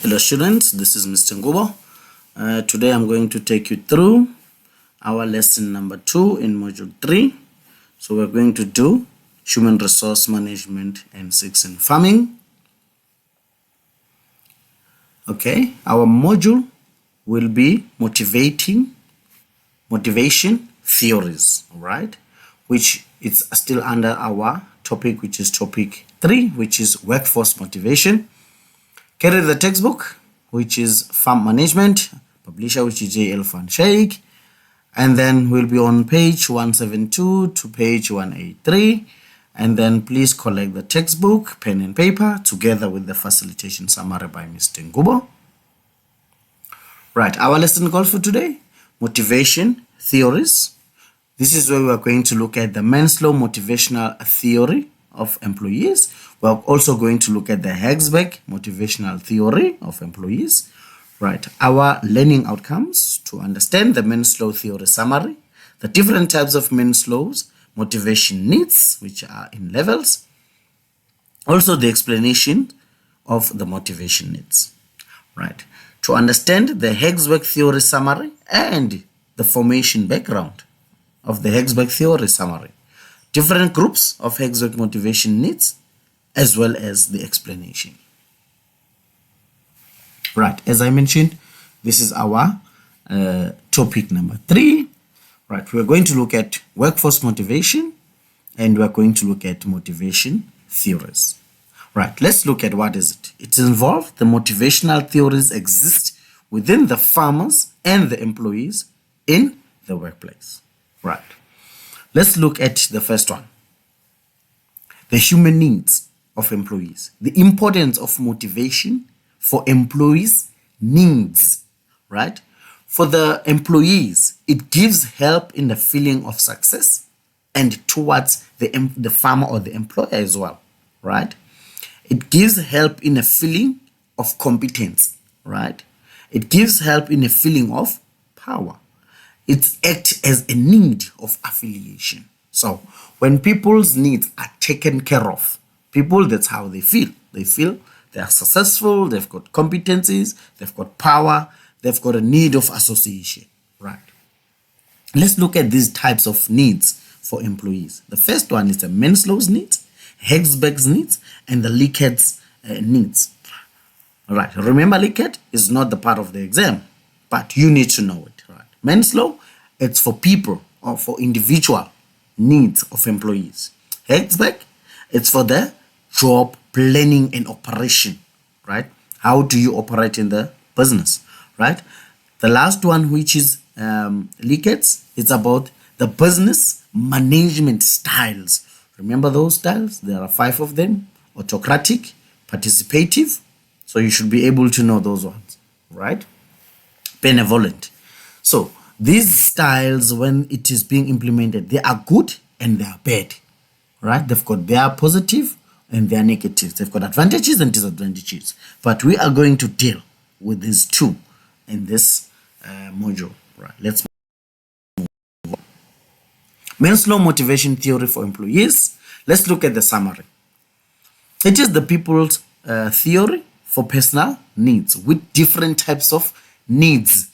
Hello students, this is Mr. Ngubo. Today I'm going to take you through our lesson number 2 in module 3. So we're going to do human resource management and 6 in farming. Okay, our module will be motivation theories, all right, which is still under our topic, which is topic 3, which is workforce motivation. Carry the textbook, which is farm management, publisher, which is JL and Schaik, and then we'll be on page 172 to page 183. And then please collect the textbook, pen and paper, together with the facilitation summary by Mr. Ngubo. Right, our lesson calls for today, motivation theories. This is where we are going to look at the Maslow motivational theory of employees. We're also going to look at the Herzberg motivational theory of employees. Right, our learning outcomes to understand the Maslow theory summary, the different types of Maslow's motivation needs, which are in levels, also the explanation of the motivation needs. Right, to understand the Herzberg theory summary and the formation background of the Herzberg theory summary, different groups of Herzberg motivation needs, as well as the explanation. Right, as I mentioned, this is our topic number 3. Right, we're going to look at workforce motivation and we're going to look at motivation theories. Right, let's look at what is it. It involves the motivational theories exist within the farmers and the employees in the workplace. Right, let's look at the first one. The human needs of employees. The importance of motivation for employees' needs, right? For the employees, it gives help in the feeling of success and towards the farmer or the employer as well, right? It gives help in a feeling of competence, right? It gives help in a feeling of power. It acts as a need of affiliation. So when people's needs are taken care of, people, that's how they feel. They feel they are successful, they've got competencies, they've got power, they've got a need of association, right? Let's look at these types of needs for employees. The first one is the Maslow's needs, Herzberg's needs, and the Likkert's needs. All right, remember Likkert is not the part of the exam, but you need to know it, right? Maslow, it's for people or for individual needs of employees. Herzberg, it's for the job planning and operation, right? How do you operate in the business, right? The last one, which is Likkert's, it's about the business management styles. Remember those styles? There are 5 of them: autocratic, participative. So you should be able to know those ones, right? Benevolent. So these styles, when it is being implemented, they are good and they are bad, right? They've got their positive and their negatives. They've got advantages and disadvantages. But we are going to deal with these 2 in this module, right? Let's move on. Maslow motivation theory for employees. Let's look at the summary. It is the people's theory for personal needs with different types of needs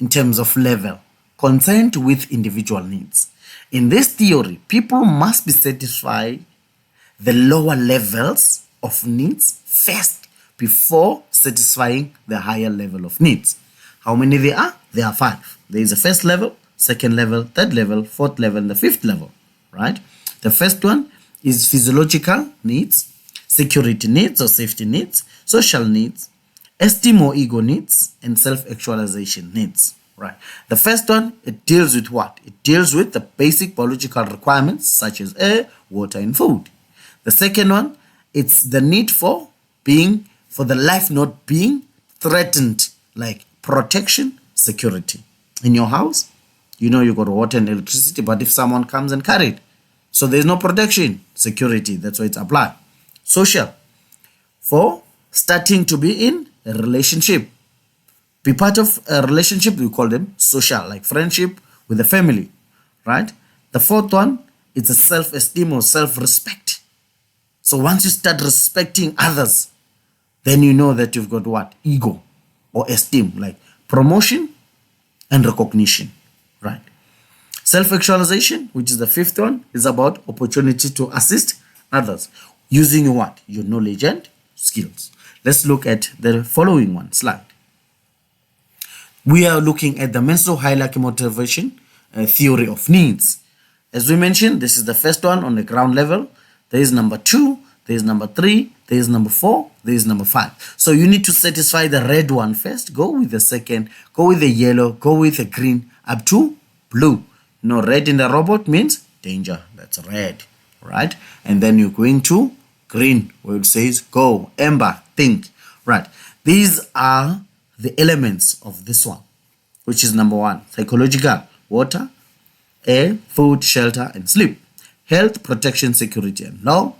in terms of level, concerned with individual needs. In this theory, people must be satisfied the lower levels of needs first before satisfying the higher level of needs. How many there are? There are 5. There is a first level, second level, third level, fourth level, and the fifth level, right? The first one is physiological needs, security needs or safety needs, social needs, esteem or ego needs, and self-actualization needs, right? The first one, it deals with what? It deals with the basic biological requirements such as air, water, and food. The second one, it's the need for the life not being threatened, like protection, security. In your house, you know you got water and electricity, but if someone comes and carry it, so there's no protection, security, that's why it's applied. Social, for starting to be in a relationship. Be part of a relationship, we call them social, like friendship with the family, right? The fourth one, it's a self-esteem or self-respect. So once you start respecting others, then you know that you've got what? Ego or esteem, like promotion and recognition, right? Self-actualization, which is the fifth one, is about opportunity to assist others using what? Your knowledge and skills. Let's look at the following one slide. We are looking at the Maslow hierarchy motivation theory of needs. As we mentioned, this is the first one on the ground level. There is number 2, there is number 3, there is number 4, there is number 5. So you need to satisfy the red one first, go with the second, go with the yellow, go with the green, up to blue. No, red in the robot means danger. That's red, right? And then you're going to green, where it says go, amber, think, right? These are the elements of this one, which is number 1, psychological, water, air, food, shelter, and sleep. Health, protection, security, and law.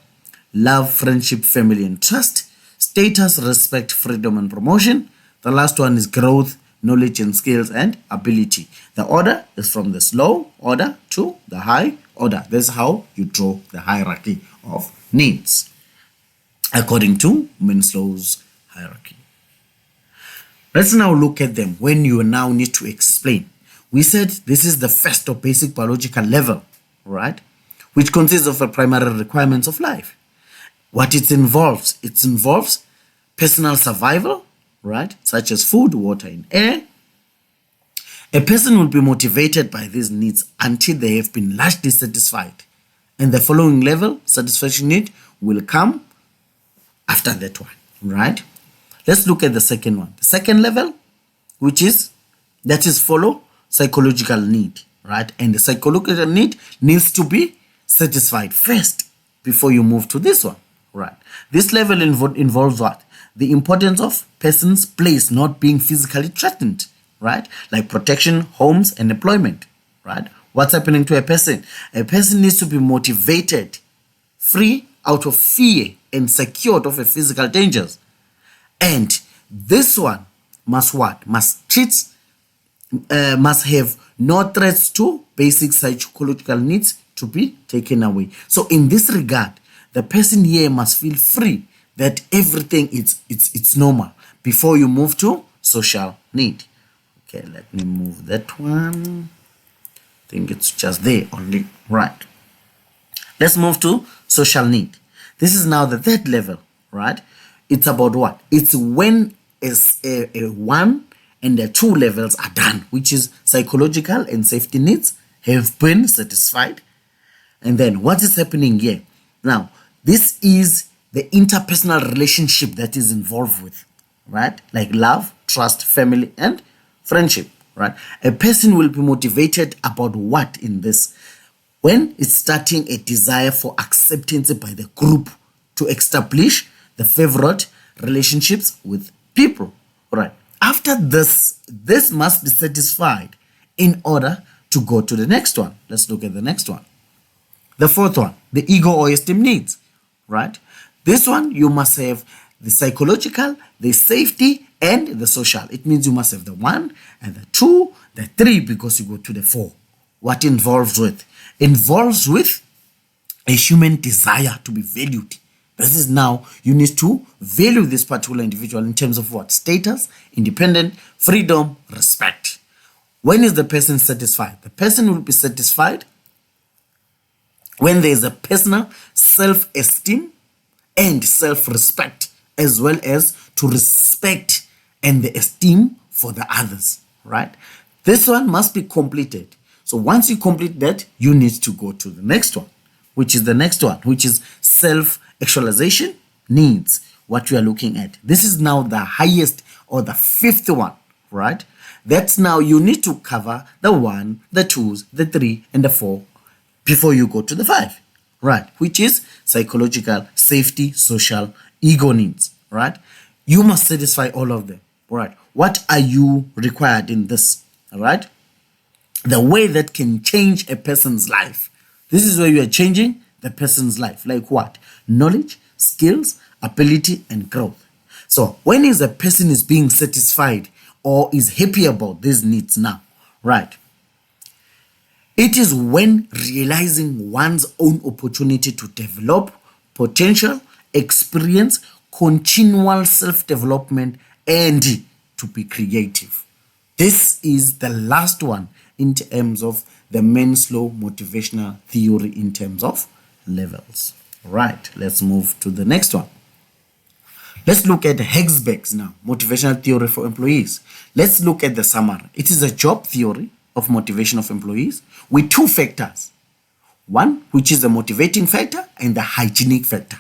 Love, friendship, family, and trust. Status, respect, freedom, and promotion. The last one is growth, knowledge, and skills, and ability. The order is from the slow order to the high order. This is how you draw the hierarchy of needs, according to Maslow's hierarchy. Let's now look at them when you now need to explain. We said this is the first or basic biological level, right? Which consists of the primary requirements of life. What it involves personal survival, right? Such as food, water, and air. A person will be motivated by these needs until they have been largely satisfied. And the following level, satisfaction need, will come after that one, right? Let's look at the second one. The second level, that is follow psychological need, right? And the psychological need needs to be satisfied first before you move to this one, right? This level involves what? The importance of person's place not being physically threatened, right? Like protection, homes, and employment, right? What's happening to a person? A person needs to be motivated, free out of fear, and secured of a physical dangers. And this one must what? Must have no threats to basic psychological needs to be taken away. So in this regard, the person here must feel free that everything it's normal before you move to social need. Okay, let me move that one. I think it's just there only, right? Let's move to social need. This is now the third level, right? It's about what? It's when a 1 and the 2 levels are done, which is psychological and safety needs have been satisfied. And then what is happening here? Now, this is the interpersonal relationship that is involved with, right? Like love, trust, family, and friendship, right? A person will be motivated about what in this? When it's starting a desire for acceptance by the group to establish the favorite relationships with people, right? After this must be satisfied in order to go to the next one. Let's look at the next one. The fourth one, the ego or esteem needs, right? This one, you must have the psychological, the safety, and the social. It means you must have the 1 and the 2, the 3, because you go to the 4. What involves with? Involves with a human desire to be valued. This is now, you need to value this particular individual in terms of what? Status, independent, freedom, respect. When is the person satisfied? The person will be satisfied when there is a personal self-esteem and self-respect, as well as to respect and the esteem for the others, right? This one must be completed. So once you complete that, you need to go to the next one, which is the next one, which is self-actualization needs, what we are looking at. This is now the highest or the fifth one, right? That's now you need to cover the 1, the 2s, the 3, and the 4 before you go to the 5, right? Which is psychological, safety, social, ego needs, right? You must satisfy all of them, right? What are you required in this, all right? The way that can change a person's life. This is where you are changing the person's life. Like what? Knowledge, skills, ability, and growth. So when is a person is being satisfied or is happy about these needs now, right? It is when realizing one's own opportunity to develop potential, experience, continual self-development, and to be creative. This is the last one in terms of the Maslow motivational theory in terms of levels. Right, let's move to the next one. Let's look at Herzberg's now, motivational theory for employees. Let's look at the summary. It is a job theory of motivation of employees with two factors. One, which is the motivating factor, and the hygienic factor.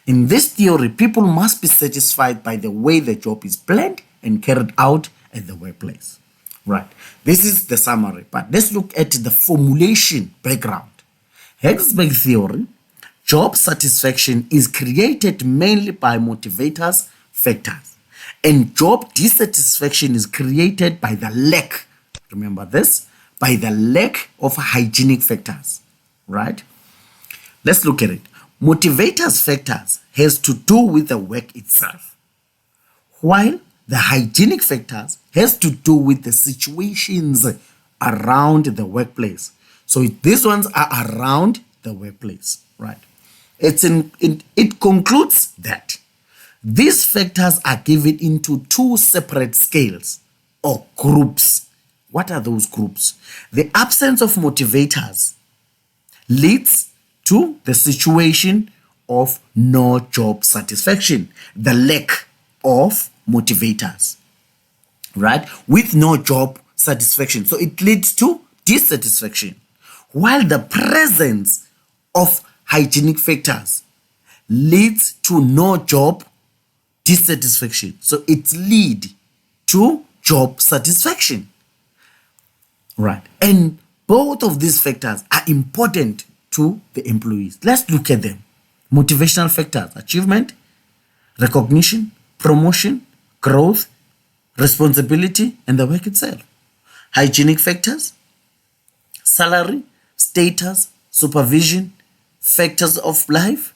In this theory, people must be satisfied by the way the job is planned and carried out at the workplace. Right, this is the summary, but let's look at the formulation background. Herzberg theory, job satisfaction is created mainly by motivators factors, and job dissatisfaction is created by the lack, remember this, by the lack of hygienic factors. Right, let's look at it. Motivators factors has to do with the work itself, while the hygienic factors has to do with the situations around the workplace. So these ones are around the workplace, right? It concludes that these factors are given into two separate scales or groups. What are those groups? The absence of motivators leads to the situation of no job satisfaction, the lack of motivators, right? With no job satisfaction. So it leads to dissatisfaction. While the presence of hygienic factors leads to no job dissatisfaction. So it leads to job satisfaction, right? And both of these factors are important to the employees. Let's look at them. Motivational factors: achievement, recognition, promotion, growth, responsibility, and the work itself. Hygienic factors: salary, status, supervision, factors of life,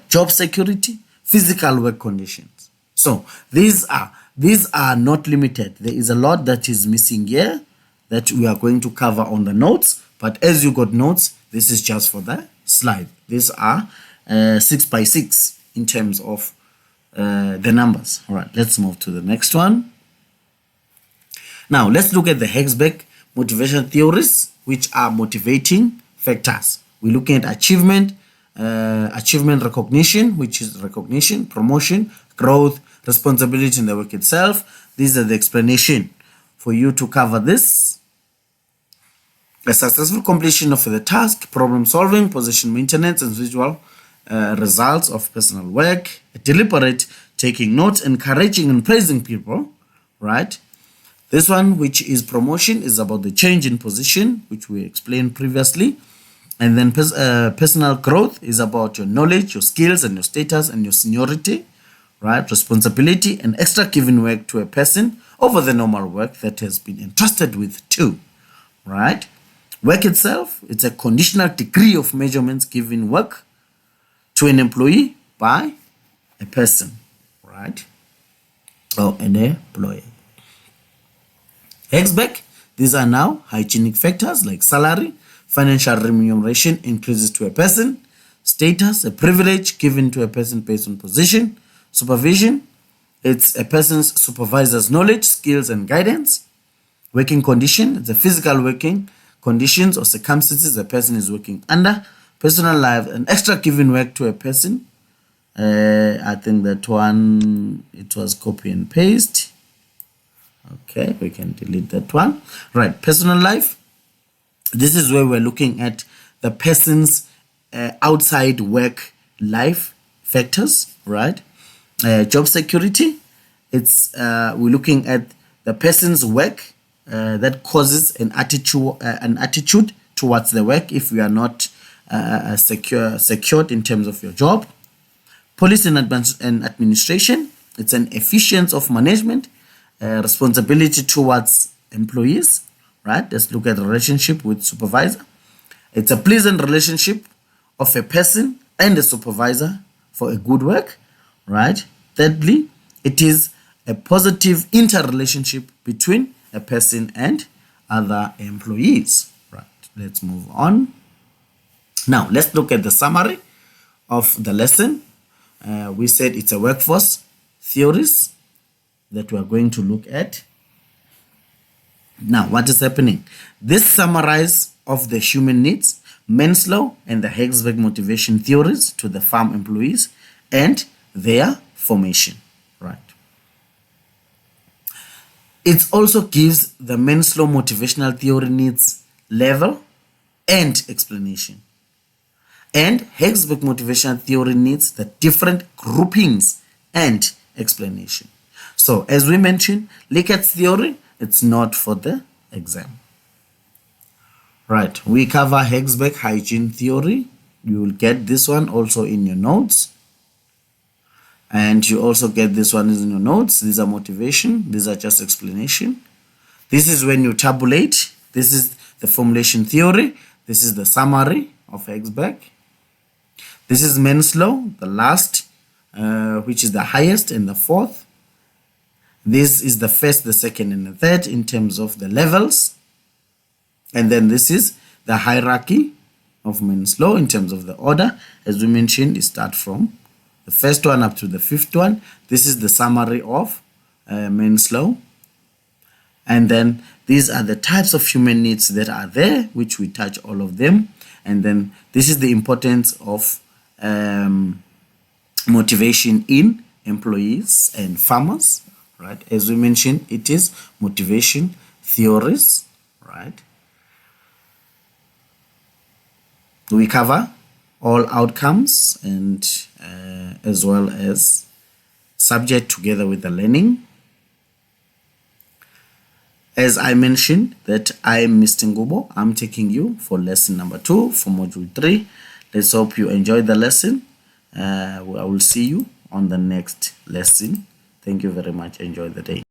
job security, physical work conditions. So these are not limited. There is a lot that is missing here that we are going to cover on the notes. But as you got notes, this is just for the slide. These are 6 by 6 in terms of the numbers. All right, let's move to the next one. Now, let's look at the Herzberg motivation theories, which are motivating factors. We're looking at achievement, recognition, which is recognition, promotion, growth, responsibility in the work itself. These are the explanation for you to cover this. A successful completion of the task, problem solving, position maintenance, and visual results of personal work. A deliberate taking notes, encouraging and praising people, right? This one, which is promotion, is about the change in position, which we explained previously. And then personal growth is about your knowledge, your skills, and your status and your seniority, right? Responsibility and extra given work to a person over the normal work that has been entrusted with too, right? Work itself, it's a conditional degree of measurements given work to an employee by a person, right? Or an employee. Herzberg, these are now hygienic factors like salary, financial remuneration increases to a person, status, a privilege given to a person based on position, supervision, it's a person's supervisor's knowledge, skills, and guidance. Working condition, it's a physical working conditions or circumstances a person is working under. Personal life, an extra given work to a person. I think that one, it was copy and paste. Okay, we can delete that one. Right, personal life. This is where we're looking at the person's outside work life factors, right? Job security. It's we're looking at the person's work that causes an attitude towards the work if you are not secured in terms of your job. Policy and administration. It's an efficiency of management, responsibility towards employees, right? Let's look at the relationship with supervisor. It's a pleasant relationship of a person and a supervisor for a good work, right? Thirdly, it is a positive interrelationship between a person and other employees, right? Let's move on. Now, let's look at the summary of the lesson. we said it's a workforce theories that we are going to look at. Now, what is happening? This summarize of the human needs, Maslow and the Herzberg motivation theories to the farm employees and their formation, right? It also gives the Maslow motivational theory needs level and explanation. And Herzberg motivational theory needs the different groupings and explanation. So as we mentioned, Likkert's theory, it's not for the exam. Right, we cover Herzberg hygiene theory. You will get this one also in your notes. And you also get this one in your notes. These are motivation. These are just explanation. This is when you tabulate. This is the formulation theory. This is the summary of Herzberg. This is Maslow, the last, which is the highest and the fourth. This is the first, the second, and the third in terms of the levels. And then this is the hierarchy of Maslow in terms of the order. As we mentioned, it starts from the first one up to the fifth one. This is the summary of Maslow. And then these are the types of human needs that are there, which we touch all of them. And then this is the importance of motivation in employees and farmers, right? As we mentioned, it is motivation theories, right? We cover all outcomes and as well as subject together with the learning. As I mentioned that I'm Mr. Ngubo, I'm taking you for lesson number 2 for module 3. Let's hope you enjoyed the lesson. I will see you on the next lesson. Thank you very much. Enjoy the day.